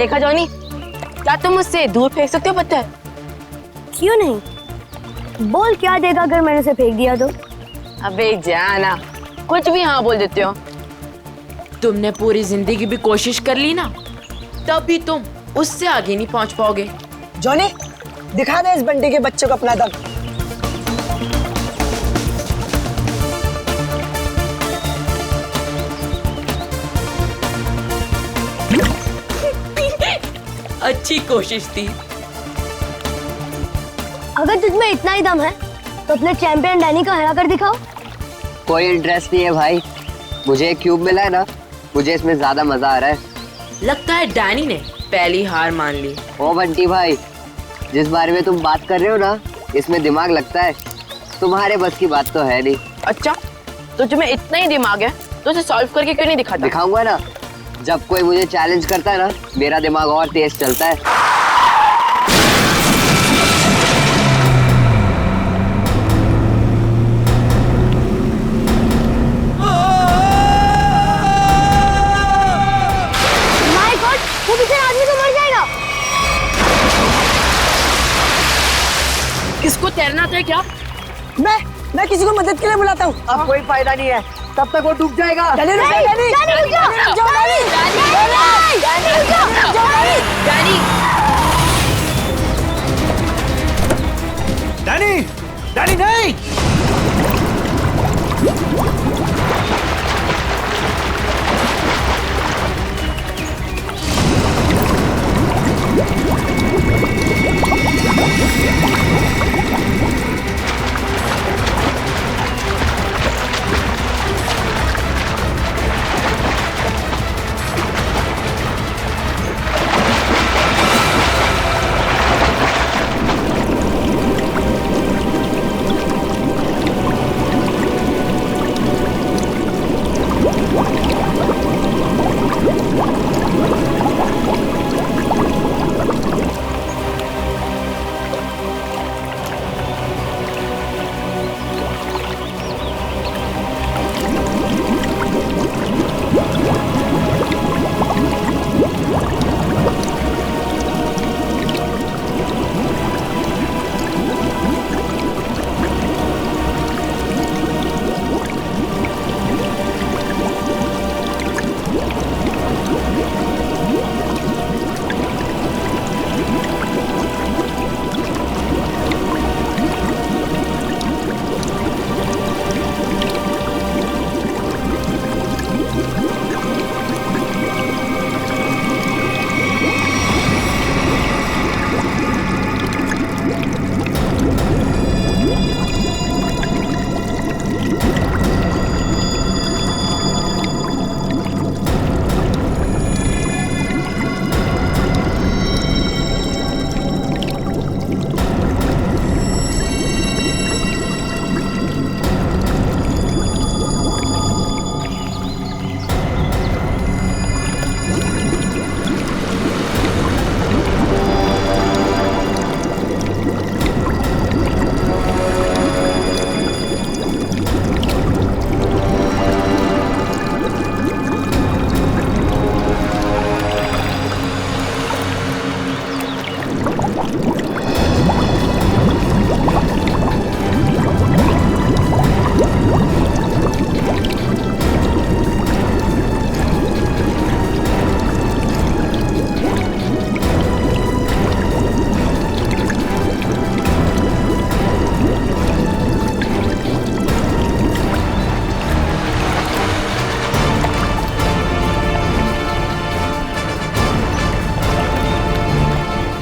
देखा जॉनी, क्या तुम मुझसे दूर फेंक सकते हो पत्थर? क्यों नहीं? बोल क्या देगा अगर मैंने उसे फेंक दिया तो? अबे जाना, कुछ भी हाँ बोल देते हो। तुमने पूरी जिंदगी भी कोशिश कर ली ना, तब भी तुम उससे आगे नहीं पहुंच पाओगे। जॉनी, दिखा दे इस बंटी के बच्चे को अपना दम। अच्छी कोशिश थी। अगर तुझमें इतना ही दम है तो अपने चैंपियन डैनी को हरा कर दिखाओ। कोई इंटरेस्ट नहीं है भाई, मुझे एक क्यूब मिला है ना, मुझे इसमें ज्यादा मजा आ रहा है। लगता है डैनी ने पहली हार मान ली। ओ बंटी भाई, जिस बारे में तुम बात कर रहे हो ना, इसमें दिमाग लगता है। तुम्हारे बस की बात तो है नहीं। अच्छा, तो तुम्हें इतना ही दिमाग है तो उसे सॉल्व करके क्यों नहीं दिखाता? दिखाऊंगा ना, जब कोई मुझे चैलेंज करता है ना, मेरा दिमाग और तेज चलता है। माय गॉड, वो बेचारा आदमी तो मर जाएगा। किसको तैरना आता है क्या? मैं किसी को मदद के लिए बुलाता हूँ। अब कोई फायदा नहीं है, तब तक वो डूब जाएगा। डैनी, डैनी, डैनी, डैनी, रुक जाओ। डैनी, रुक जाओ, डैनी, डैनी, डैनी, रुक जाओ, रुक जाओ, डैनी। डैनी, डैनी नहीं।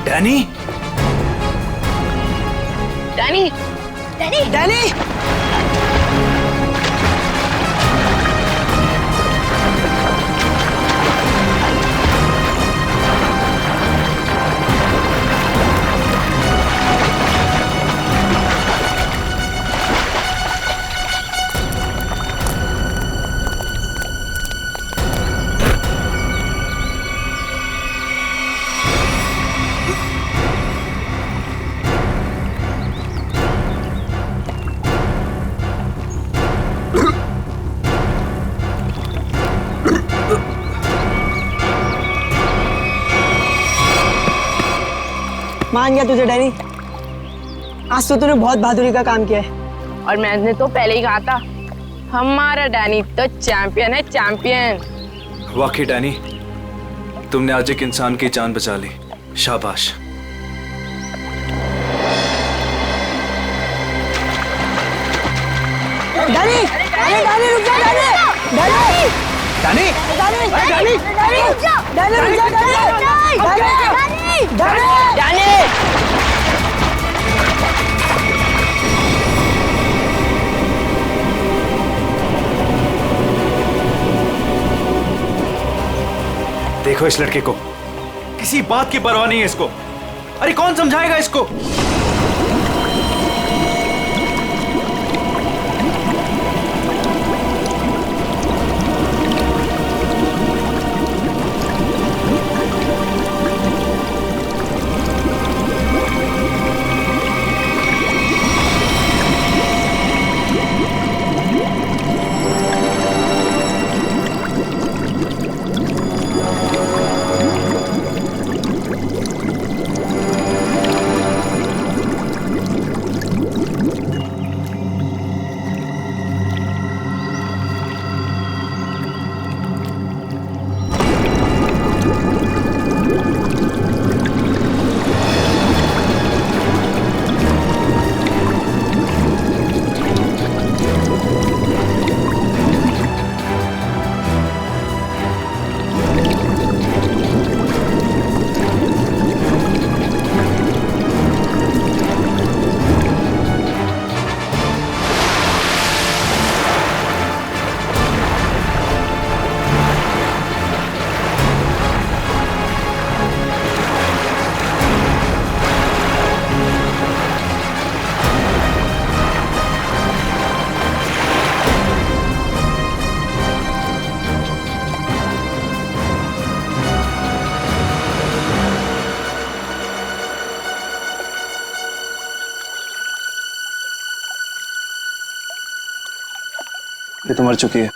डैनी, डैनी, डैनी, डैनी, मान गया तुझे डैनी, आज तो तूने बहुत बहादुरी का काम किया है। और मैंने तो पहले ही कहा था, हमारा डैनी तो चैंपियन है, चैंपियन। वाकई डैनी, तुमने आज एक इंसान की जान बचा ली, शाबाश। डैनी, अरे डैनी रुक जा, Danny, Danny, Danny, Danny, Danny, Danny रुक जा, डैनी रुक जा, डैनी, डैनी, डैनी। देखो इस लड़के को, किसी बात की परवाह नहीं है इसको। अरे कौन समझाएगा इसको? ये तो मर चुकी है।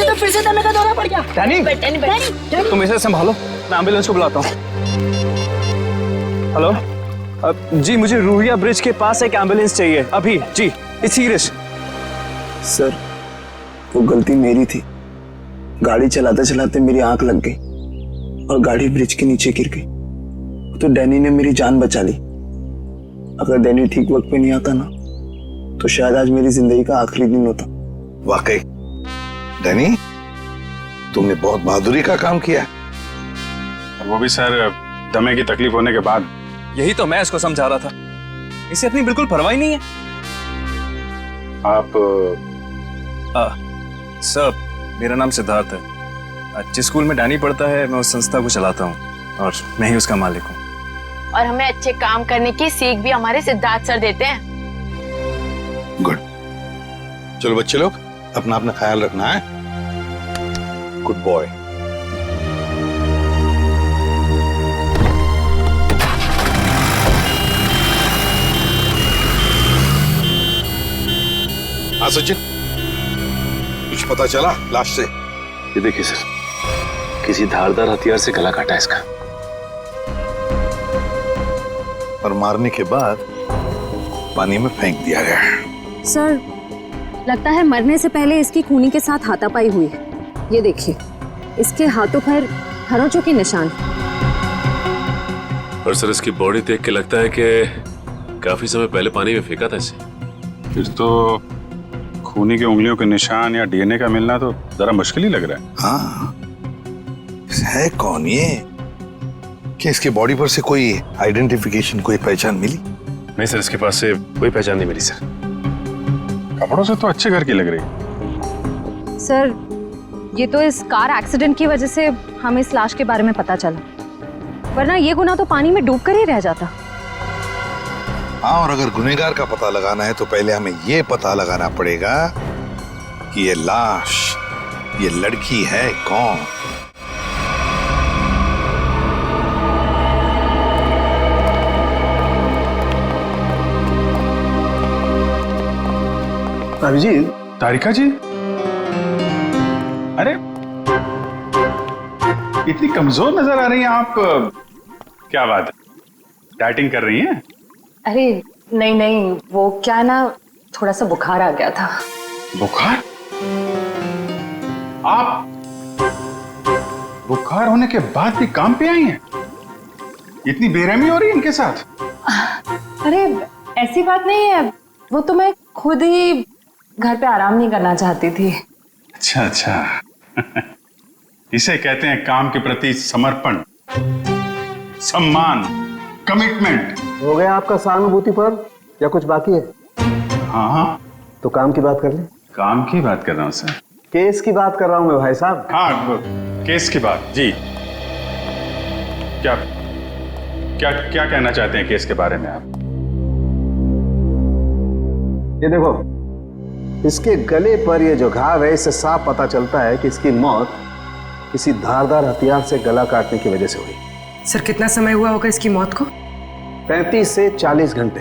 तो फिर से दमे का दौरा पड़ गया। डैनी, तुम इसे संभालो, मैं एम्बुलेंस को बुलाता हूँ। हेलो, जी मुझे रूहिया ब्रिज के पास एक एम्बुलेंस चाहिए अभी। जी, इट्स सीरियस। सर, वो गलती मेरी थी। गाड़ी चलाते चलाते मेरी आंख लग गई और गाड़ी ब्रिज के नीचे गिर गई। तो डैनी ने मेरी जान बचा ली। अगर डैनी ठीक वक्त पे नहीं आता ना, तो शायद आज मेरी जिंदगी का आखिरी दिन होता। वाकई डैनी, तुमने बहुत बहादुरी का काम किया। वो भी सर दमे की तकलीफ होने के बाद। यही तो मैं इसको समझा रहा था, इसे अपनी बिल्कुल परवाह ही नहीं है। आप सर, मेरा नाम सिद्धार्थ है। जिस स्कूल में डैनी पढ़ता है, मैं उस संस्था को चलाता हूँ और मैं ही उसका मालिक हूँ। और हमें अच्छे काम करने की सीख भी हमारे सिद्धार्थ सर देते हैं। गुड। चलो बच्चे लोग, अपना अपना ख्याल रखना है। Good boy. हाँ सचिन, कुछ पता चला लाश से? ये देखिए सर, किसी धारदार हथियार से गला काटा है इसका। और मारने के बाद पानी में फेंक दिया गया। सर, लगता है मरने से पहले इसकी खूनी के साथ हाथापाई हुई है। ये देखिए, इसके हाथों पर खरोंचों के निशान। और सर, इसकी बॉडी देख के लगता है कि काफी समय पहले पानी में फेंका था इसे। फिर तो खूनी की उंगलियों के निशान या डीएनए का मिलना तो जरा मुश्किल ही लग रहा है। हाँ, है कौन ये? क्या इसके बॉडी पर से कोई आइडेंटिफिकेशन, कोई पहचान मिली? नहीं सर, इसके पास से कोई पहचान नहीं मिली सर। कपड़ों से तो अच्छे घर की लग रही। सर, ये तो इस कार एक्सीडेंट की वजह से हमें इस लाश के बारे में पता चला, वरना ये गुनाह तो पानी में डूबकर ही रह जाता। हाँ, और अगर गुनहगार का पता लगाना है तो पहले हमें ये पता लगाना पड़ेगा कि ये लाश, ये लड़की है कौन। भाभी जी, तारिका जी, इतनी कमजोर नजर आ रही हैं आप। क्या बात है, डाइटिंग कर रही हैं? अरे नहीं नहीं, वो क्या ना, थोड़ा सा बुखार आ गया था। बुखार? आप बुखार होने के बाद भी काम पे आई हैं? इतनी बेरहमी हो रही है इनके साथ? अरे ऐसी बात नहीं है, वो तो मैं खुद ही घर पे आराम नहीं करना चाहती थी। अच्छा अच्छा। इसे कहते हैं काम के प्रति समर्पण, सम्मान, कमिटमेंट। हो गया आपका सहानुभूति पर या कुछ बाकी है? हाँ हाँ, तो काम की बात कर ले। काम की बात कर रहा हूँ सर। केस की बात कर रहा हूँ मैं भाई साहब। हाँ, केस की बात जी। क्या क्या क्या कहना चाहते हैं केस के बारे में आप? ये देखो, इसके गले पर ये जो घाव है, इससे साफ पता चलता है कि इसकी मौत किसी धारदार हथियार से गला काटने की वजह से हुई। सर कितना समय हुआ होगा इसकी मौत को? 35 से 40 घंटे।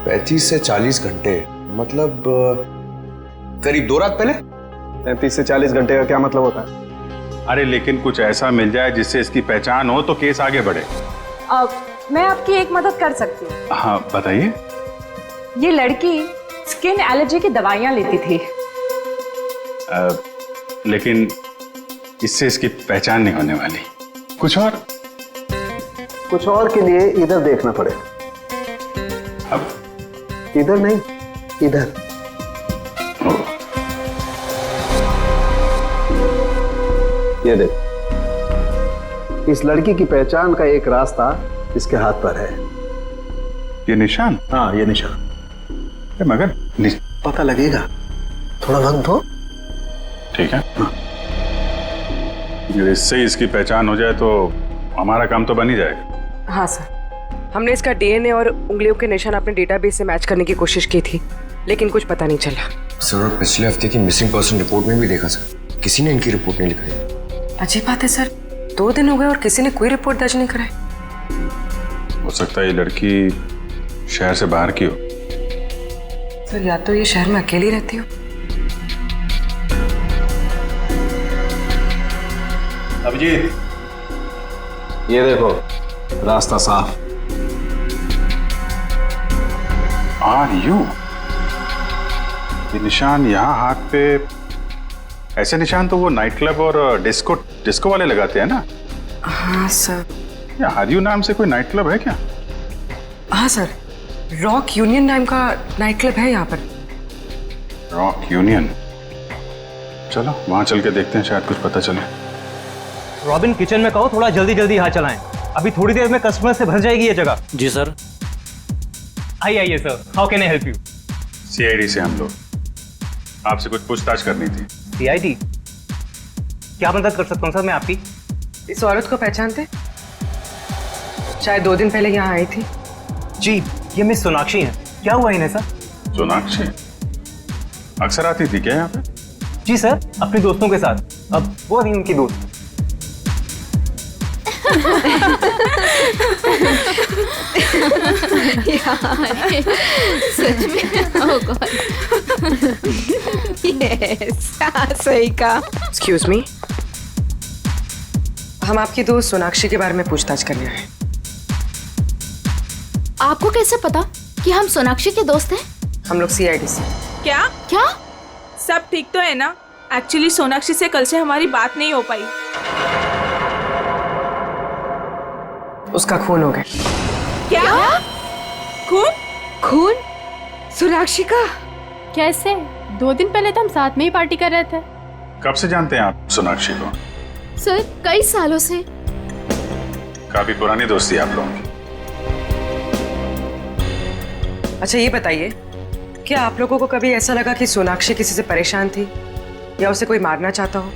35 से 40 घंटे मतलब करीब 2 रात पहले। 35 से 40 घंटे का क्या मतलब होता है? अरे लेकिन कुछ ऐसा मिल जाए जिससे इसकी पहचान हो तो केस आगे बढ़े। मैं आपकी एक मदद कर सकती हूँ। हाँ बताइए। ये लड़की स्किन एलर्जी की दवाइयाँ लेती थी। लेकिन इससे इसकी पहचान नहीं होने वाली। कुछ और के लिए इधर देखना पड़ेगा। अब इधर नहीं, इधर। ये देख, इस लड़की की पहचान का एक रास्ता इसके हाथ पर है। ये निशान? हाँ, ये निशान। मगर पता लगेगा, थोड़ा वक्त दो। ठीक है। इससे इसकी पहचान हो जाए तो हमारा काम तो बन ही जाएगा। हाँ सर, हमने इसका डीएनए और उंगलियों के निशान अपने डेटाबेस से मैच करने की कोशिश की थी, लेकिन कुछ पता नहीं चला। सर पिछले हफ्ते की मिसिंग पर्सन रिपोर्ट में भी देखा सर, किसी ने इनकी रिपोर्ट नहीं लिखाई। अजीब बात है सर, 2 दिन हो गए और किसी ने कोई रिपोर्ट दर्ज नहीं कराई। हो सकता है ये लड़की शहर से बाहर की हो। सर या तो ये शहर में अकेली रहती हो। अभिजीत, ये देखो, रास्ता साफ। Are you? ये निशान यहाँ हाथ पे, ऐसे निशान तो वो नाइट क्लब और डिस्को वाले लगाते हैं ना? हाँ सर। क्या आर यू नाम से कोई नाइट क्लब है क्या? हाँ सर, रॉक यूनियन नाम का नाइट क्लब है यहाँ पर। Rock union? चलो वहां चल के देखते हैं, शायद कुछ पता चले। रॉबिन, किचन में कहो थोड़ा जल्दी जल्दी यहाँ चलाएं, अभी थोड़ी देर में कस्टमर से भर जाएगी ये जगह। जी सर। आइए sir, how can I help you? CID से हम लोग, आपसे कुछ पूछताछ करनी थी। सीआईडी? क्या मदद कर सकता हूँ सर मैं आपकी? इस औरत को पहचानते? शायद 2 दिन पहले यहाँ आई थी। जी, ये मिस सोनाक्षी हैं। क्या हुआ इन्हें सर? सोनाक्षी अक्सर आती थी क्या यहाँ पे? जी सर, अपने दोस्तों के साथ। अब वो अभी उनकी दोस्त। सच में? ओह गॉड। यस, सही कहा। एक्सक्यूज मी, हम आपकी दोस्त सोनाक्षी के बारे में पूछताछ करने आए। आपको कैसे पता कि हम सोनाक्षी के दोस्त हैं? हम लोग सीआईडी से। क्या? सब ठीक तो है ना? एक्चुअली सोनाक्षी से कल से हमारी बात नहीं हो पाई। उसका खून हो गया। क्या? खून? सोनाक्षी का? कैसे? 2 दिन पहले तो हम साथ में ही पार्टी कर रहे थे। कब से जानते हैं आप सोनाक्षी को? सर, कई सालों से। काफी पुरानी दोस्ती है आप लोगों की। अच्छा ये बताइए, क्या आप लोगों को कभी ऐसा लगा कि सोनाक्षी किसी से परेशान थी या उसे कोई मारना चाहता हो?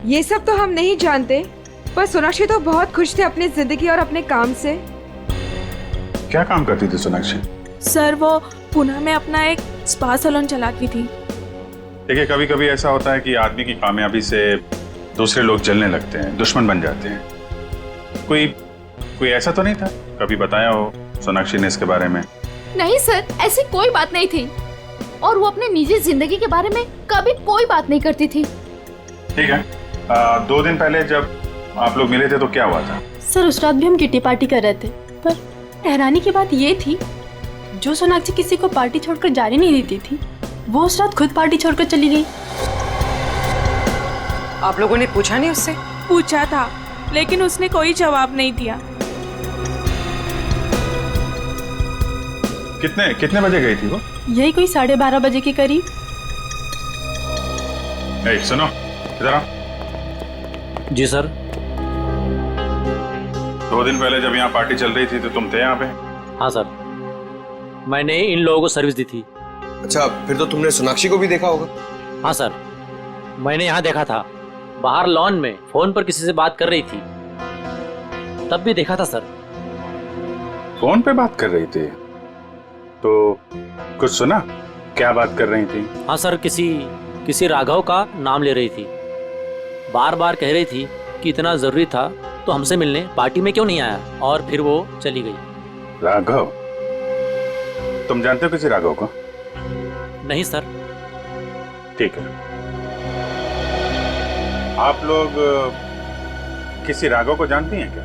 ये सब तो हम नहीं जानते, पर सोनाक्षी तो बहुत खुश थे अपनी जिंदगी और अपने काम से। क्या काम करती थी सोनाक्षी? सर वो पुणे में अपना एक स्पा सैलून चलाती थी। देखिए, कभी कभी ऐसा होता है कि आदमी की कामयाबी से दूसरे लोग जलने लगते हैं, दुश्मन बन जाते हैं। कोई ऐसा तो नहीं था? कभी बताया हो सोनाक्षी ने इसके बारे में? नहीं सर, ऐसी कोई बात नहीं थी, और वो अपने निजी जिंदगी के बारे में कभी कोई बात नहीं करती थी। ठीक है, 2 दिन पहले जब आप लोग मिले थे तो क्या हुआ था? सर उस रात भी हम किटी पार्टी कर रहे थे, पर हैरानी की बात ये थी जो सोनाक्षी किसी को पार्टी छोड़कर जाने नहीं देती थी, वो उस रात खुद पार्टी छोड़कर चली गई। आप लोगों ने पूछा नहीं उससे? पूछा था, लेकिन उसने कोई जवाब नहीं दिया। कितने बजे गई थी वो? यही कोई 12:30 बजे के करीब। सुनो, इधर आओ। जी सर। 2 दिन पहले जब यहाँ पार्टी चल रही थी तो तुम थे यहाँ पे? हाँ सर, मैंने इन लोगों को सर्विस दी थी। अच्छा, फिर तो तुमने सोनाक्षी को भी देखा होगा? हाँ सर, मैंने यहाँ देखा था, बाहर लॉन में फोन पर किसी से बात कर रही थी, तब भी देखा था सर। फोन पे बात कर रही थी तो कुछ सुना? क्या बात कर रही थी? हाँ सर, किसी राघव का नाम ले रही थी, बार बार कह रही थी कि इतना जरूरी था तो हमसे मिलने पार्टी में क्यों नहीं आया, और फिर वो चली गई। राघव? तुम जानते हो किसी राघव को? नहीं सर। ठीक है, आप लोग किसी राघव को जानती हैं क्या?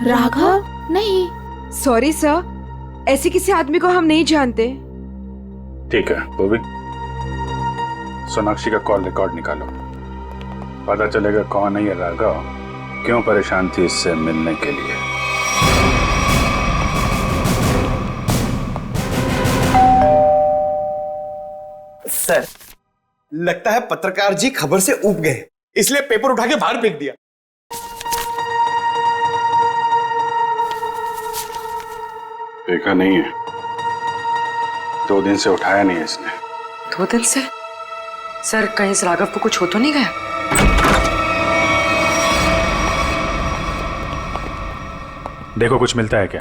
राघव? नहीं। सॉरी सर, ऐसे किसी आदमी को हम नहीं जानते। ठीक है, वो भी सोनाक्षी का कॉल रिकॉर्ड निकालो, पता चलेगा कौन है ये राघव, क्यों परेशान थी इससे मिलने के लिए। सर, लगता है पत्रकार जी खबर से ऊब गए, इसलिए पेपर उठा के बाहर फेंक दिया। देखा नहीं है, 2 दिन से उठाया नहीं है इसने। 2 दिन से? सर, कहीं इस राघव को कुछ हो तो नहीं गया? देखो कुछ मिलता है क्या?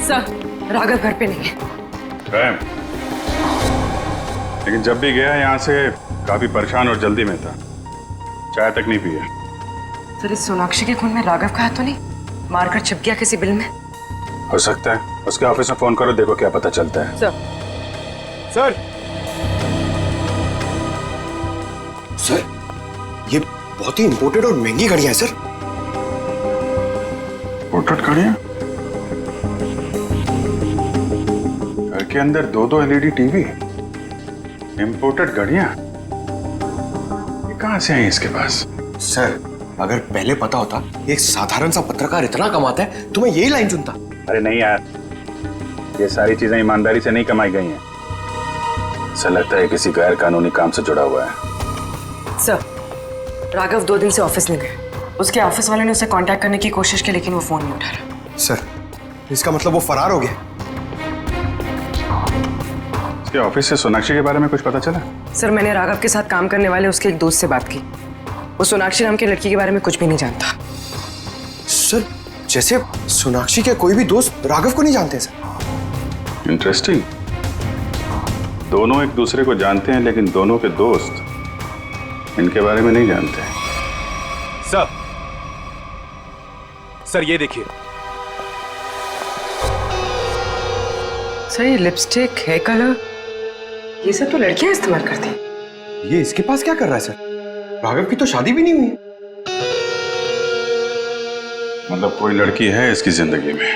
सर, राघव घर पे नहीं है। लेकिन जब भी गया यहाँ से काफी परेशान और जल्दी में था, चाय तक नहीं पिया। सर, इस सोनाक्षी के खून में राघव का हाथ तो नहीं? मारकर छिप गया किसी बिल में? हो सकता है, उसके ऑफिस में फोन करो, देखो क्या पता चलता है। सर, ये बहुत ही इंपोर्टेड और महंगी घड़ियां हैं सर। इंपोर्टेड घड़ियां? घर के अंदर 2 एलईडी टीवी, इंपोर्टेड घड़ियां, ये कहां से आई इसके पास? सर, अगर पहले पता होता एक साधारण सा पत्रकार इतना कमाता है तो मैं यही लाइन चुनता। अरे नहीं यार, ये सारी चीजें ईमानदारी से नहीं कमाई गई हैं। ऐसा लगता है किसी गैर कानूनी काम से जुड़ा हुआ है। सर, राघव 2 दिन से ऑफिस नहीं गए। उसके ऑफिस वाले ने उसे कांटेक्ट करने की कोशिश की, लेकिन वो फोन नहीं उठा रहा। सर, इसका मतलब वो फरार हो गया? उसके ऑफिस से सोनाक्षी के बारे में कुछ पता चला? सर, मैंने राघव के साथ काम करने वाले उसके एक दोस्त से बात की, वो सोनाक्षी नाम की लड़की के बारे में कुछ भी नहीं जानता। सर, जैसे सोनाक्षी के कोई भी दोस्त राघव को नहीं जानते सर। इंटरेस्टिंग, दोनों एक दूसरे को जानते हैं लेकिन दोनों के दोस्त इनके बारे में नहीं जानते। सर ये देखिए। सर, ये लिपस्टिक, हेयर कलर, ये सब तो लड़कियां इस्तेमाल करती हैं। ये इसके पास क्या कर रहा है सर? राघव की तो शादी भी नहीं हुई। मतलब कोई लड़की है इसकी जिंदगी में?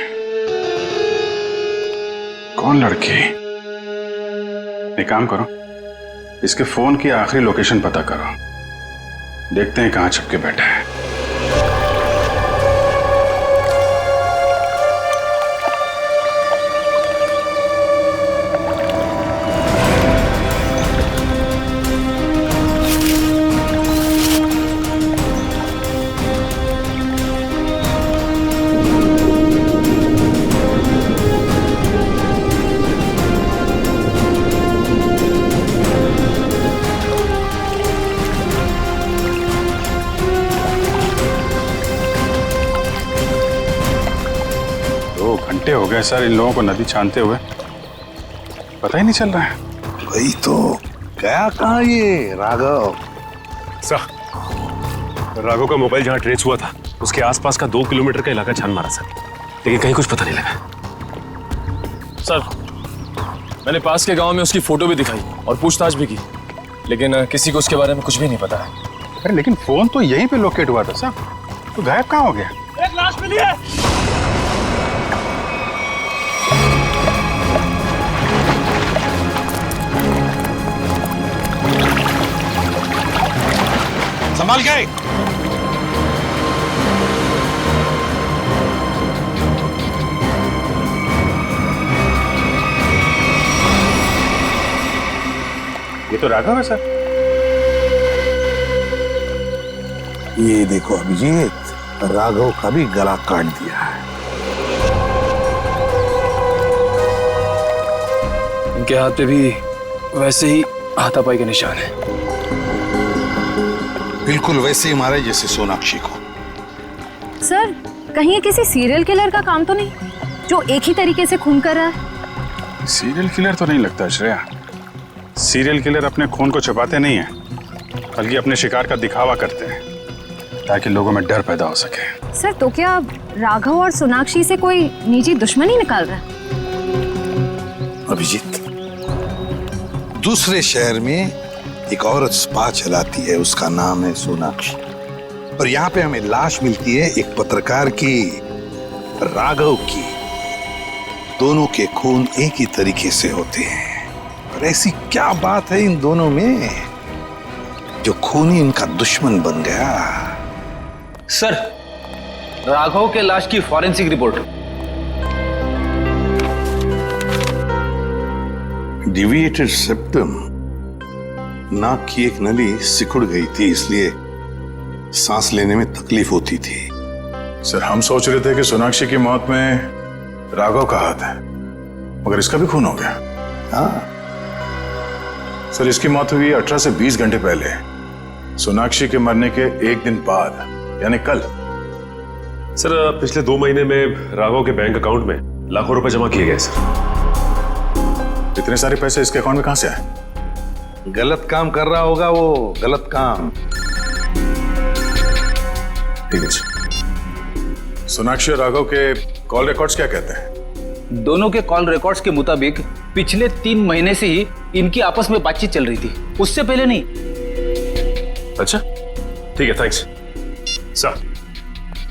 कौन लड़की? एक काम करो, इसके फोन की आखिरी लोकेशन पता करो, देखते हैं कहां छुप के बैठा है। हो गए सर इन लोगों को नदी छानते हुए, पता ही नहीं चल रहा है। वही तो गया कहाँ ये राघव? सर, राघव का मोबाइल जहाँ ट्रेस हुआ था उसके आसपास का 2 किलोमीटर का इलाका छान मारा सर, लेकिन कहीं कुछ पता नहीं लगा। सर, मैंने पास के गांव में उसकी फोटो भी दिखाई और पूछताछ भी की, लेकिन किसी को उसके बारे में कुछ भी नहीं पता है। अरे लेकिन फोन तो यहीं पे लोकेट हुआ था सर, तो गायब कहाँ हो गया? एक लाश मिली है। संभाल गए। ये तो राघव है सर। ये देखो अभिजीत, राघव का भी गला काट दिया है। इनके हाथ पे भी वैसे ही हाथापाई के निशान है। बिल्कुल वैसे ही मारे जैसे सोनाक्षी को। सर, कहीं ये किसी सीरियल किलर का काम तो नहीं जो एक ही तरीके से खून कर रहा है? सीरियल किलर तो नहीं लगता श्रेया। सीरियल किलर अपने खून को छुपाते नहीं हैं, बल्कि अपने शिकार का दिखावा करते हैं ताकि लोगों में डर पैदा हो सके। सर, तो क्या राघव और सोनाक्षी से कोई निजी दुश्मनी निकाल रहा है? अभिजीत, दूसरे शहर में एक औरत स्पा चलाती है, उसका नाम है सोनाक्षी, और यहाँ पे हमें लाश मिलती है एक पत्रकार की, राघव की। दोनों के खून एक ही तरीके से होते हैं, और ऐसी क्या बात है इन दोनों में जो खूनी इनका दुश्मन बन गया? सर, राघव के लाश की फॉरेंसिक रिपोर्ट। डिविएटेड सेप्टम, नाक की एक नली सिकुड़ गई थी, इसलिए सांस लेने में तकलीफ होती थी। सर, हम सोच रहे थे कि सोनाक्षी की मौत में राघव का हाथ है, मगर इसका भी खून हो गया। हाँ सर, इसकी मौत हुई 18 से 20 घंटे पहले, सोनाक्षी के मरने के एक दिन बाद, यानी कल। सर, पिछले 2 महीने में राघव के बैंक अकाउंट में लाखों रुपए जमा किए गए सर। इतने सारे पैसे इसके अकाउंट में कहां से आए? गलत काम कर रहा होगा वो, गलत काम। ठीक है। सोनाक्षी और राघव के कॉल रिकॉर्ड्स क्या कहते हैं? दोनों के कॉल रिकॉर्ड्स के मुताबिक पिछले 3 महीने से ही इनकी आपस में बातचीत चल रही थी, उससे पहले नहीं। अच्छा, ठीक है, थैंक्स। सर,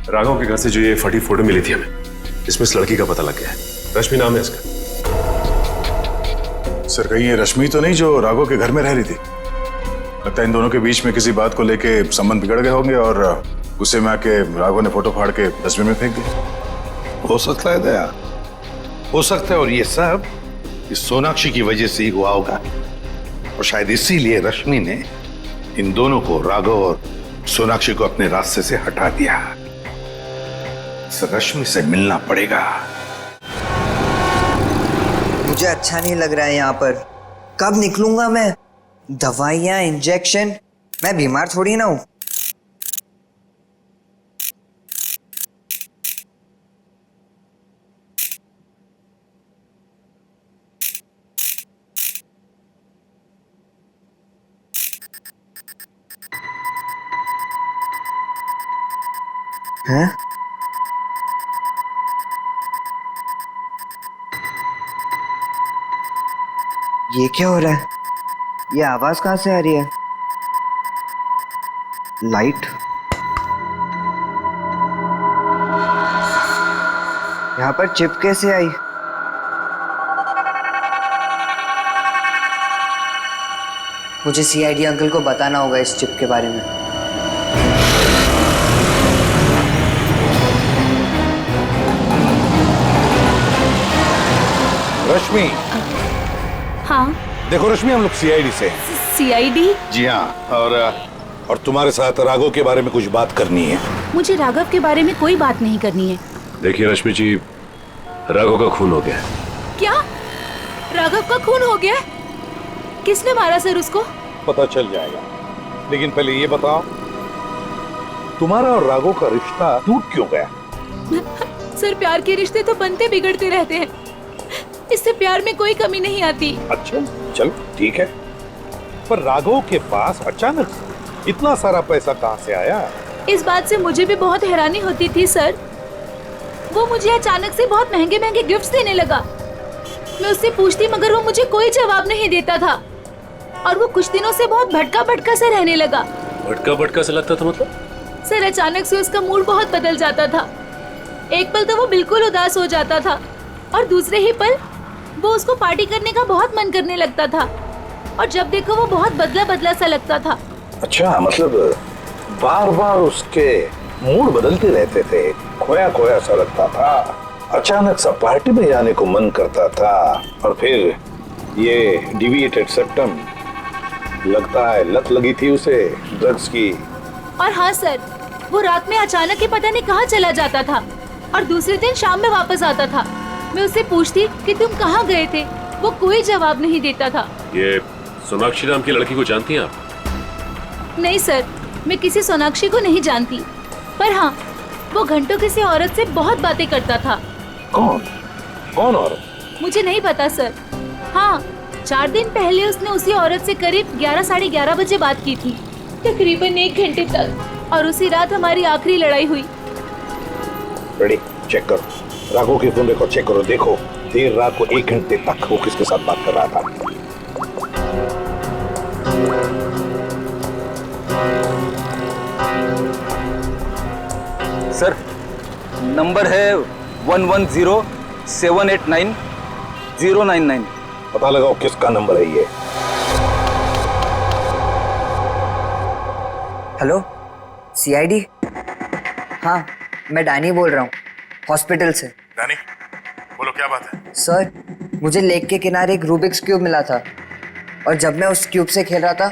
राघव के घर से जो ये फटी फोटो मिली थी हमें, इसमें इस लड़की का पता लग गया है। रश्मि नाम है इसका। सर, कहीं ये रश्मि तो नहीं जो राघव के घर में रह रही थी? लगता है इन दोनों के बीच में किसी बात को लेके संबंध बिगड़ गए होंगे और गुस्से में आके राघव ने फोटो फाड़ के डस्टबिन में फेंक दिया। हो सकता है दया, हो सकता है, और ये सब इस सोनाक्षी की वजह से ही हुआ होगा, और शायद इसीलिए रश्मि ने इन दोनों को, राघव और सोनाक्षी को, अपने रास्ते से हटा दिया। रश्मि से मिलना पड़ेगा। मुझे अच्छा नहीं लग रहा है यहाँ पर। कब निकलूंगा मैं? दवाइयाँ, इंजेक्शन, मैं बीमार थोड़ी ना हूँ। हैं? ये क्या हो रहा है? ये आवाज कहाँ से आ रही है? लाइट? यहाँ पर चिप कैसे आई? मुझे सीआईडी अंकल को बताना होगा इस चिप के बारे में। रश्मि। हाँ। देखो रश्मि, हम लोग सीआईडी से। सीआईडी? जी हाँ, और तुम्हारे साथ राघव के बारे में कुछ बात करनी है। मुझे राघव के बारे में कोई बात नहीं करनी है। देखिए रश्मि जी, राघव का खून हो गया है। क्या? राघव का खून हो गया? किसने मारा सर उसको? पता चल जाएगा, लेकिन पहले ये बताओ, तुम्हारा और राघव का रिश्ता टूट क्यों गया? सर, प्यार के रिश्ते तो बनते बिगड़ते रहते हैं, इससे प्यार में कोई कमी नहीं आती। अच्छा, चलो ठीक है, पर राघव के पास अचानक से इतना सारा पैसा कहाँ से आया? इस बात से मुझे भी बहुत हैरानी होती थी सर। वो मुझे अचानक से बहुत महंगे महंगे गिफ्ट्स देने लगा। मैं उससे पूछती मगर वो मुझे कोई जवाब नहीं देता था और वो कुछ दिनों से बहुत भटका भटका सा रहने लगा। भटका भटका सा लगता था मतलब? सर अचानक से उसका मूड बहुत बदल जाता था। एक पल तो वो बिल्कुल उदास हो जाता था और दूसरे ही पल वो उसको पार्टी करने का बहुत मन करने लगता था और जब देखो वो बहुत बदला बदला सा लगता था। अच्छा, मतलब बार बार उसके मूड बदलते रहते थे, खोया खोया सा लगता था, अचानक सा पार्टी में जाने को मन करता था और फिर ये डिविएटेड सेप्टम, लगता है लत लगी थी उसे ड्रग्स की। और हाँ सर, वो रात में अचानक ही पता नहीं कहाँ चला जाता था और दूसरे दिन शाम में वापस आता था। मैं उससे पूछती कि तुम कहाँ गए थे, वो कोई जवाब नहीं देता था। ये सोनाक्षी नाम की लड़की को जानती हैं आप? नहीं सर, मैं किसी सोनाक्षी को नहीं जानती, पर हाँ वो घंटों किसी औरत से बहुत बातें करता था। कौन? कौन औरत? मुझे नहीं पता सर। हाँ, 4 दिन पहले उसने उसी औरत से करीब 11 साढ़े 11 बजे बात की थी, तकरीबन 1 घंटे तक, और उसी रात हमारी आखिरी लड़ाई हुई। रेडी, चेक करो राघव के फोन रिकॉर्ड चेक करो, देखो देर रात को 1 घंटे तक वो किसके साथ बात कर रहा था। सर नंबर है 110789 पता लगाओ किसका नंबर है ये। Hello, CID? हाँ, मैं डैनी बोल रहा हूँ, हॉस्पिटल से। डैनी, बोलो क्या बात है? सर, मुझे लेक के किनारे एक रूबिक्स क्यूब मिला था और जब मैं उस क्यूब से खेल रहा था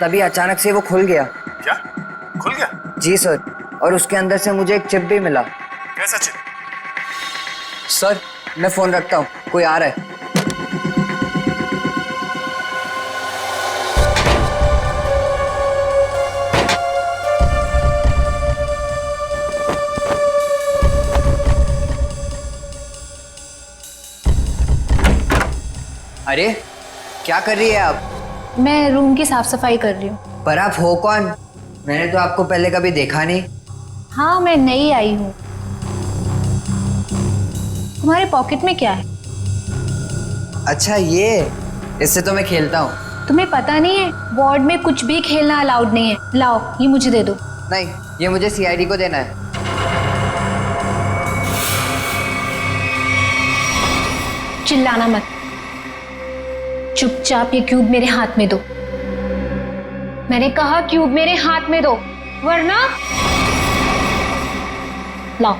तभी अचानक से वो खुल गया। क्या? खुल गया? जी सर, और उसके अंदर से मुझे एक चिप भी मिला। कैसा चिप? सर, मैं फोन रखता हूँ, कोई आ रहा है। अरे क्या कर रही है आप? मैं रूम की साफ सफाई कर रही हूँ। पर आप हो कौन? मैंने तो आपको पहले कभी देखा नहीं। हाँ, मैं नई आई हूँ। तुम्हारे पॉकेट में क्या है? अच्छा ये, इससे तो मैं खेलता हूँ। तुम्हें पता नहीं है, वार्ड में कुछ भी खेलना अलाउड नहीं है। लाओ, ये मुझे दे दो। नहीं, ये मुझे सीआईडी को देना है। चिल्लाना मत, चुपचाप ये क्यूब मेरे हाथ में दो। मैंने कहा क्यूब मेरे हाथ में दो, वरना लाओ।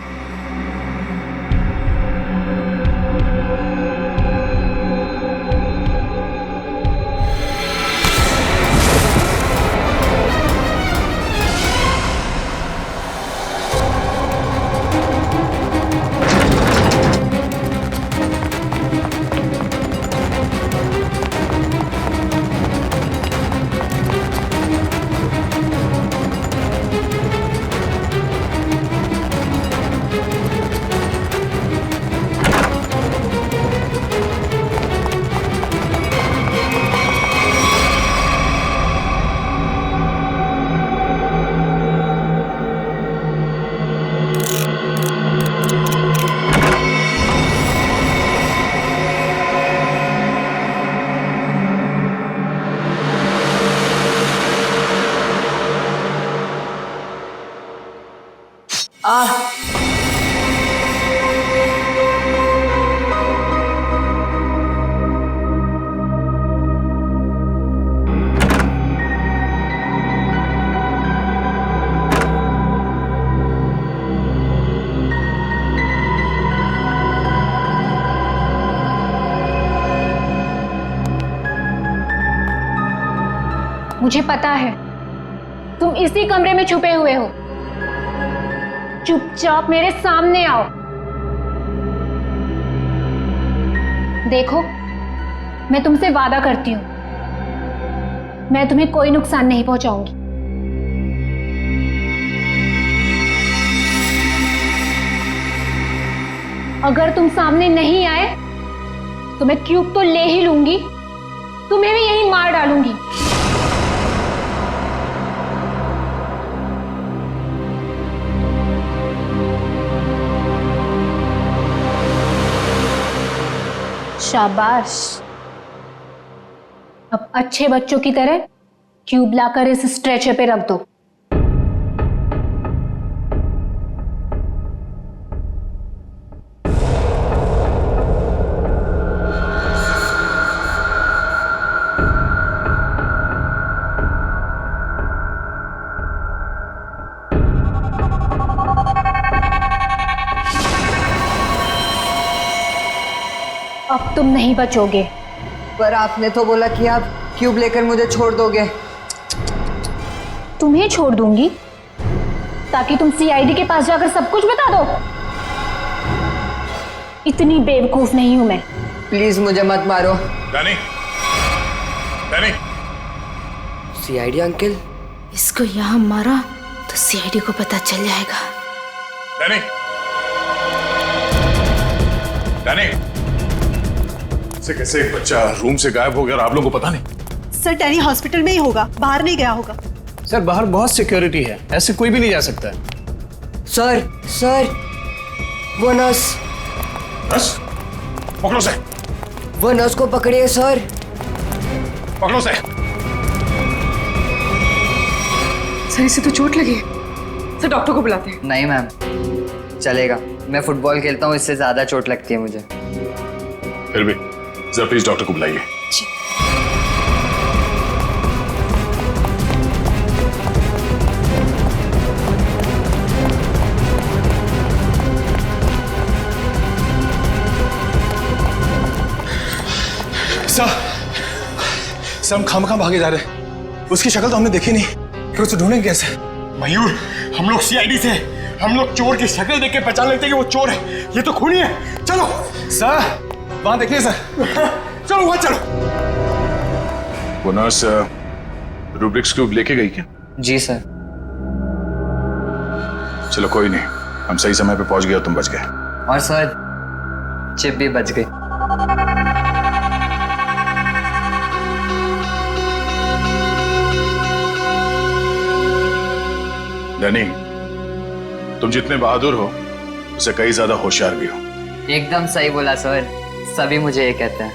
मुझे पता है तुम इसी कमरे में छुपे हुए हो। चुपचाप मेरे सामने आओ। देखो, मैं तुमसे वादा करती हूं, मैं तुम्हें कोई नुकसान नहीं पहुंचाऊंगी। अगर तुम सामने नहीं आए तो मैं क्यूब तो ले ही लूंगी, तुम्हें भी यहीं मार डालूंगी। शाबाश। अब अच्छे बच्चों की तरह क्यूब लाकर इस स्ट्रेचर पे रख दो। अब तुम नहीं बचोगे। पर आपने तो बोला कि आप क्यूब लेकर मुझे छोड़ दोगे। तुम्हें छोड़ दूंगी ताकि तुम सीआईडी के पास जाकर सब कुछ बता दो। इतनी बेवकूफ नहीं हूं मैं। प्लीज मुझे मत मारो। Danny, Danny. CID uncle? इसको यहां मारा तो सीआईडी को पता चल जाएगा। Danny, Danny. से कैसे एक बच्चा रूम से गायब हो गया और आप लोगों को पता नहीं? सर डैनी हॉस्पिटल में ही होगा, बाहर नहीं गया होगा। सर बाहर बहुत सिक्योरिटी है, ऐसे कोई भी नहीं जा सकता है। सर वो नर्स। नर्स? पकड़ो से। वो नर्स को पकड़िए सर। पकड़ो से। सर इसे तो चोट लगी है। सर डॉक्टर को बुलाते हैं। नहीं मैम, चलेगा। मैं फुटबॉल खेलता हूँ, इससे ज्यादा चोट लगती है मुझे। फिर भी जरा प्लीज डॉक्टर को बुलाइए। सर हम खामखा भागे जा रहे हैं। उसकी शक्ल तो हमने देखी नहीं, फिर उसे ढूंढेंगे कैसे? मयूर, हम लोग सीआईडी से, हम लोग चोर की शक्ल देख के पहचान लेते हैं कि वो चोर है। ये तो खूनी है। चलो सर, वहां देखिए सर। चलो वहां चलो। वो नर्स रूब्रिक्स क्यूब लेके गई क्या? जी सर। चलो कोई नहीं, हम सही समय पे पहुंच गए और तुम बच गए। और सर चिप भी बच गई। डैनी, तुम जितने बहादुर हो उससे कई ज्यादा होशियार भी हो। एकदम सही बोला सर, सभी मुझे ये कहते हैं।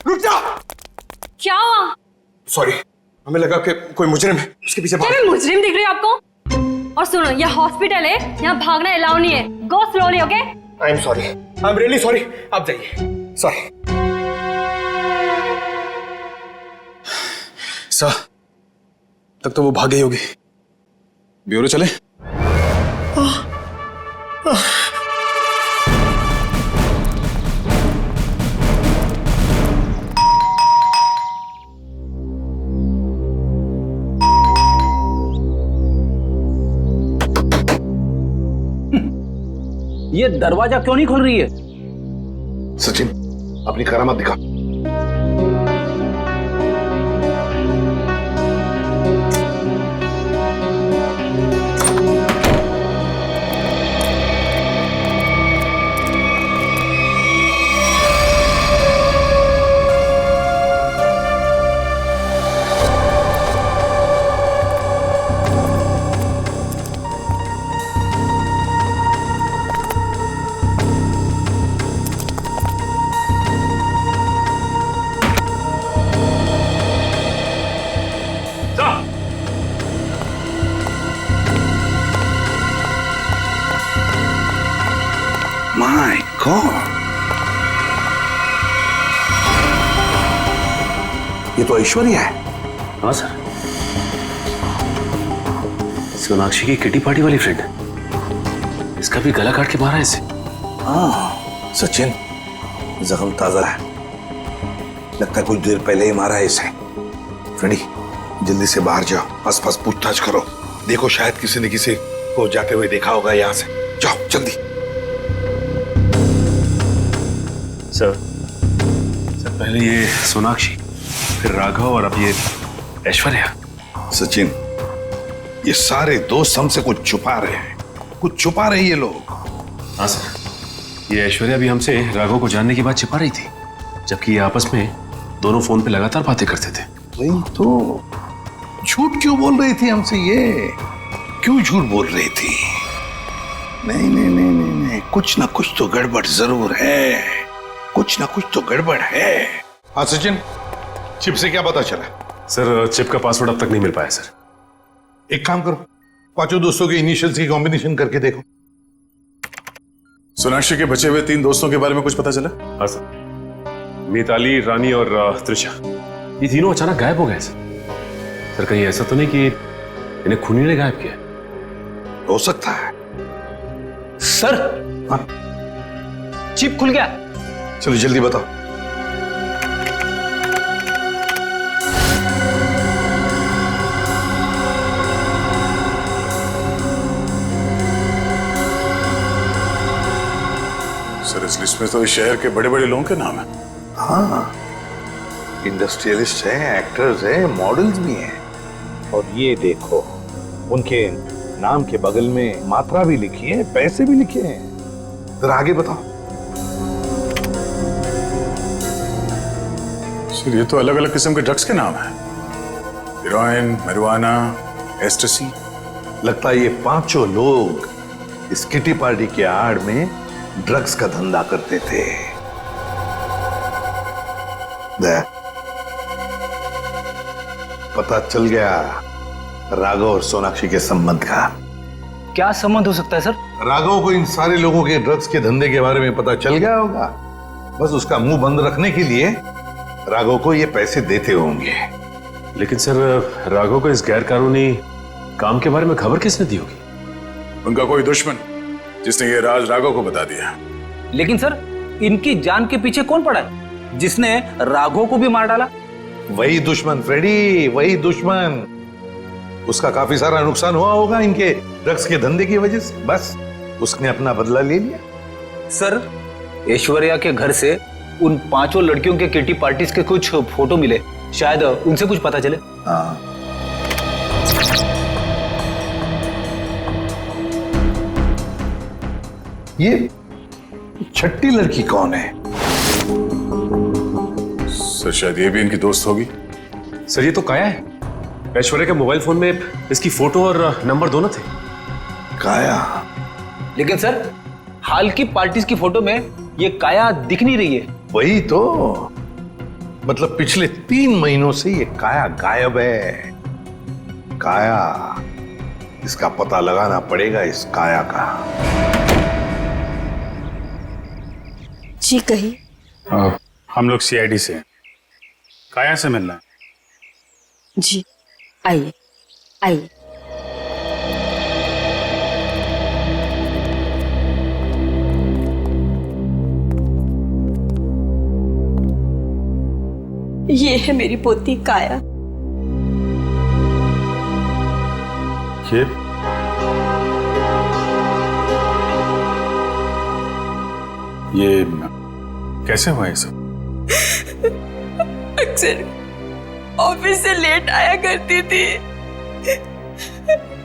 रुक जा। क्या हुआ? सॉरी, हमें लगा कि कोई मुजरिम है, उसके पीछे भाग। मुजरिम दिख रही है आपको? और सुनो, यह हॉस्पिटल है, यहाँ भागना अलाउ नहीं है। गो slowly, okay? I am sorry, I am really sorry. आप जाइए। सॉरी सर, तब तो वो भाग गई होगी। ब्यूरो चले? ये दरवाजा क्यों नहीं खुल रही है? सचिन, अपनी करामात दिखा। माय गॉड, ये तो ऐश्वर्या है। हाँ सर, सोनाक्षी की किटी पार्टी वाली फ्रेंड। इसका भी गला काट के मारा है इसे। हाँ सचिन, जख्म ताजा है, लगता है कुछ देर पहले ही मारा है इसे। फ्रेंडी, जल्दी से बाहर जाओ, आसपास पूछताछ करो, देखो शायद किसी ने किसी को जाते हुए देखा होगा यहाँ से। जाओ जल्दी। सर, पहले ये सोनाक्षी, फिर राघव और अब ये ऐश्वर्या। सचिन, ये सारे दोस्त हमसे कुछ छुपा रहे हैं, कुछ छुपा रहे ये लोग। हाँ सर, ये ऐश्वर्या भी हमसे राघव को जानने की बात छिपा रही थी, जबकि ये आपस में दोनों फोन पे लगातार बातें करते थे। वही तो, झूठ क्यों बोल रही थी हमसे? ये क्यों झूठ बोल रही थी? नहीं नहीं नहीं नहीं नहीं, कुछ ना कुछ तो गड़बड़ जरूर है, कुछ ना कुछ तो गड़बड़ है। हाँ सचिन, चिप से क्या पता चला? सर चिप का पासवर्ड अब तक नहीं मिल पाया सर। एक काम करो, पांचों दोस्तों के इनिशियल्स की कॉम्बिनेशन करके देखो। सोनाक्षी के बचे हुए 3 दोस्तों के बारे में कुछ पता चला? हाँ सर, मिताली, रानी और त्रिशा, ये तीनों अचानक गायब हो गए सर। कहीं ऐसा तो नहीं कि इन्हें खूनी ने गायब किया? हो सकता है सर। हाँ? चिप खुल गया। चलो जल्दी बताओ। सर इस लिस्ट में तो इस शहर के बड़े बड़े लोगों के नाम है। हाँ, इंडस्ट्रियलिस्ट हैं, एक्टर्स हैं, मॉडल्स भी हैं। और ये देखो, उनके नाम के बगल में मात्रा भी लिखी है, पैसे भी लिखे हैं। जरा आगे बताओ। सर ये तो अलग अलग किस्म के ड्रग्स के नाम हैं। Heroin, marijuana, एस्टेसी। लगता है ये पांचों लोग इस किटी पार्टी के आड़ में ड्रग्स का धंधा करते थे। पता चल गया राघव और सोनाक्षी के संबंध का। क्या संबंध हो सकता है सर? राघव को इन सारे लोगों के ड्रग्स के धंधे के बारे में पता चल गया होगा, बस उसका मुंह बंद रखने के लिए राघव को ये पैसे देते होंगे। लेकिन सर राघव को इस गैर कानूनी काम के बारे में खबर किसने दी होगी? उनका कोई दुश्मन जिसने ये राज राघव को बता दिया। लेकिन सर इनकी जान के पीछे कौन पड़ा है जिसने राघव को भी मार डाला? वही दुश्मन फ्रेडी, वही दुश्मन। उसका काफी सारा नुकसान हुआ होगा इनके ड्रग्स के धंधे की वजह से, बस उसने अपना बदला ले लिया। सर ऐश्वर्या के घर से उन पांचों लड़कियों के किटी पार्टीज के कुछ फोटो मिले, शायद उनसे कुछ पता चले। हाँ। ये छठी लड़की कौन है? सर शायद ये भी इनकी दोस्त होगी। सर ये तो काया है। ऐश्वर्या के मोबाइल फोन में इसकी फोटो और नंबर दोनों थे। काया? लेकिन सर हाल की पार्टीज की फोटो में ये काया दिख नहीं रही है। वही तो, मतलब पिछले 3 महीनों से ये काया गायब है। काया, इसका पता लगाना पड़ेगा, इस काया का। जी कही। हम लोग सीआईडी से हैं। काया से मिलना है। जी आइए आइए। ये है मेरी पोती काया। ये कैसे हुआ ये सब? अक्सर ऑफिस से लेट आया करती थी।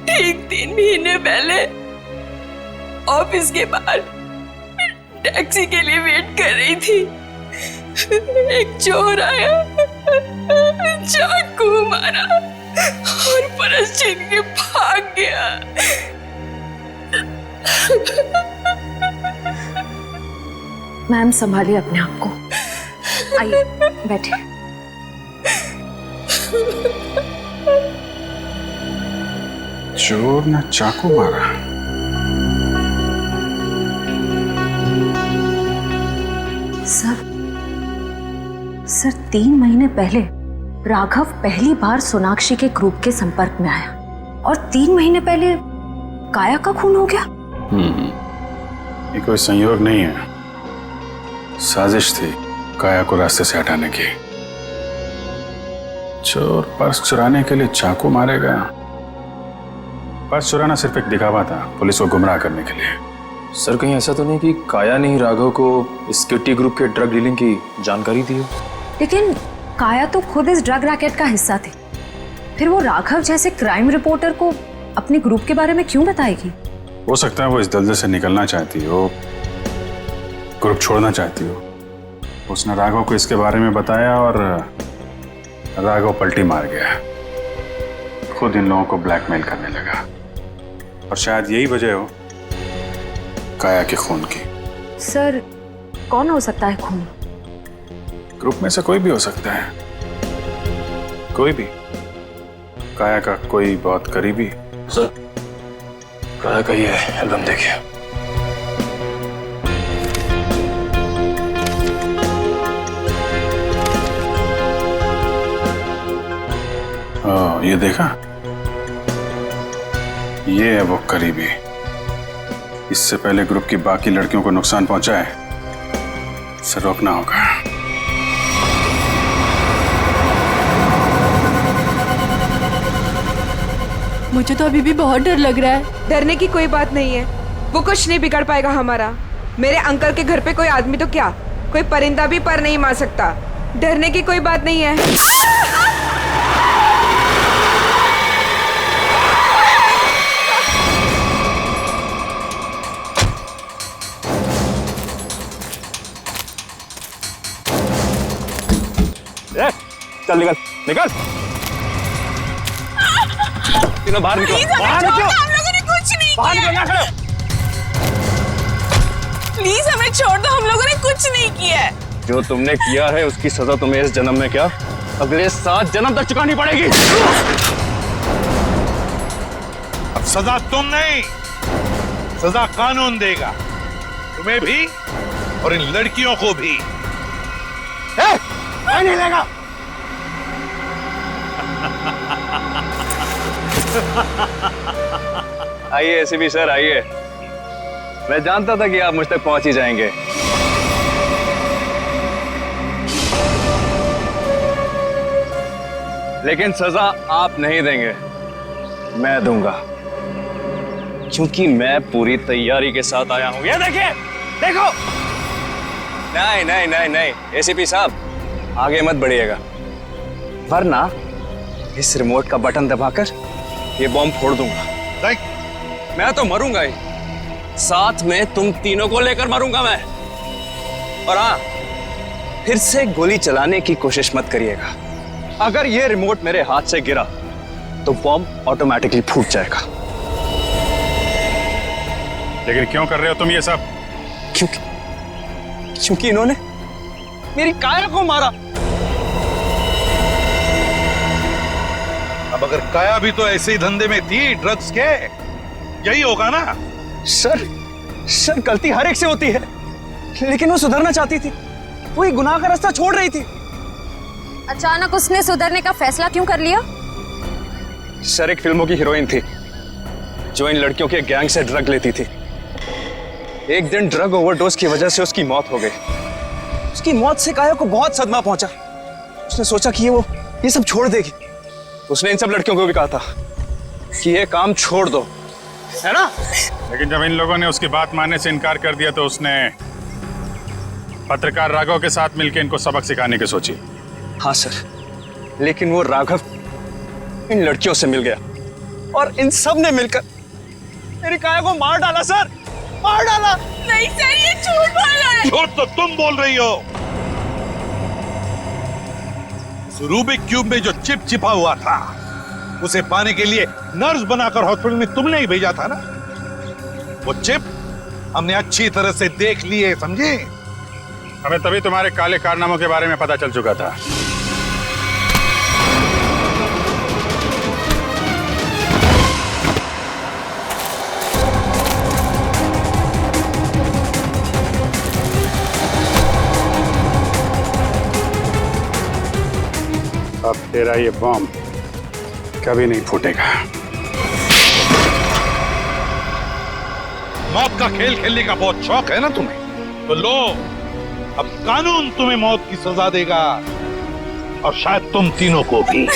ठीक 3 महीने पहले ऑफिस के बाहर टैक्सी के लिए वेट कर रही थी। एक चोर आया, चाकू मारा और पर्स छीन के भाग गया। मैम संभालिए अपने आप को। आइए बैठे। चोर ने चाकू मारा। सर 3 महीने पहले राघव पहली बार सोनाक्षी के ग्रुप के संपर्क में आया और 3 महीने पहले काया का खून हो गया। ये कोई संयोग नहीं है, साजिश थी काया को रास्ते से हटाने की। चोर पर्स चुराने के लिए चाकू मारेगा। पर्स चुराना सिर्फ एक दिखावा था, पुलिस को गुमराह करने के लिए। सर कहीं ऐसा तो नहीं कि काया ने ही राघव को इस किटी ग्रुप के ड्रग डीलिंग की जानकारी दी हो? लेकिन काया तो खुद इस ड्रग रैकेट का हिस्सा थी, फिर वो राघव जैसे क्राइम रिपोर्टर को अपने ग्रुप के बारे में क्यों बताएगी? हो सकता है वो इस दलदल से निकलना चाहती हो, ग्रुप छोड़ना चाहती हो। उसने राघव को इसके बारे में बताया और राघव पलटी मार गया। खुद इन लोगों को ब्लैकमेल करने लगा। और शायद यही वजह हो काया के खून की। सर कौन हो सकता है खूनी? ग्रुप में से कोई भी हो सकता है, कोई भी। काया का कोई बहुत करीबी। सर काया का ये एल्बम देखिए। ये देखा, ये है वो करीबी। इससे पहले ग्रुप की बाकी लड़कियों को नुकसान पहुंचा है, इसे रोकना होगा। मुझे तो अभी भी बहुत डर लग रहा है। डरने की कोई बात नहीं है, वो कुछ नहीं बिगाड़ पाएगा हमारा। मेरे अंकल के घर पे कोई आदमी तो क्या, कोई परिंदा भी पर नहीं मार सकता। डरने की कोई बात नहीं है। चल निकल निकल, तीनों बाहर निकलो, बाहर निकलो। हम लोगों ने कुछ नहीं बाहर किया। निकलना करो। प्लीज हमें छोड़ दो, हम लोगों ने कुछ नहीं किया है। जो तुमने किया है उसकी सजा तुम्हें इस जन्म में क्या, अगले 7 जन्म तक चुकानी पड़ेगी। अब सजा तुम नहीं, सजा कानून देगा, तुम्हें भी और इन लड़कियों को भी। नहीं लेगा। आइए एसीपी सर आइए, मैं जानता था कि आप मुझ तक पहुंच ही जाएंगे। लेकिन सजा आप नहीं देंगे, मैं दूंगा, क्योंकि मैं पूरी तैयारी के साथ आया हूं। ये देखिए, देखो। नहीं नहीं नहीं नहीं एसीपी साहब, आगे मत बढ़िएगा, वरना इस रिमोट का बटन दबाकर ये बॉम्ब फोड़ दूंगा। मैं तो मरूंगा ही, साथ में तुम तीनों को लेकर मरूंगा मैं। और हाँ, फिर से गोली चलाने की कोशिश मत करिएगा। अगर ये रिमोट मेरे हाथ से गिरा तो बॉम्ब ऑटोमेटिकली फूट जाएगा। लेकिन क्यों कर रहे हो तुम ये सब? क्योंकि इन्होंने मेरी काया को मारा। अब अगर काया भी तो ऐसे ही धंधे में थी, ड्रग्स के, यही होगा ना? सर गलती हर एक से होती है, लेकिन वो सुधरना चाहती थी, वो एक गुनाह का रास्ता छोड़ रही थी। अचानक उसने सुधरने का फैसला क्यों कर लिया? सर एक फिल्मों की हीरोइन थी जो इन लड़कियों के गैंग से ड्रग लेती थी। एक दिन ड्रग ओवरडोज की वजह से उसकी मौत हो गई। उसकी मौत से काया को बहुत सदमा पहुंचा। उसने सोचा कि ये सब छोड़ देगी। उसने इन सब लड़कियों को भी कहा था कि ये काम छोड़ दो, है ना? लेकिन जब इन लोगों ने उसकी बात मानने से इनकार कर दिया तो उसने पत्रकार राघव के साथ मिलकर इनको सबक सिखाने की सोची। हाँ सर, लेकिन वो राघव इन लड़कियों से मिल गया और इन सब ने मिलकर मेरी काया को मार डाला। सर मार डाला। नहीं सर, ये झूठ बोल रहा है। झूठ तो तुम बोल रही हो। रूबिक क्यूब में जो चिप छिपा हुआ था, उसे पाने के लिए नर्स बनाकर हॉस्पिटल में तुमने ही भेजा था ना? वो चिप हमने अच्छी तरह से देख ली है, समझे? हमें तभी तुम्हारे काले कारनामों के बारे में पता चल चुका था। अब तेरा ये बॉम्ब कभी नहीं फूटेगा। मौत का खेल खेलने का बहुत शौक है ना तुम्हें? तो लो, अब कानून तुम्हें मौत की सजा देगा, और शायद तुम तीनों को भी।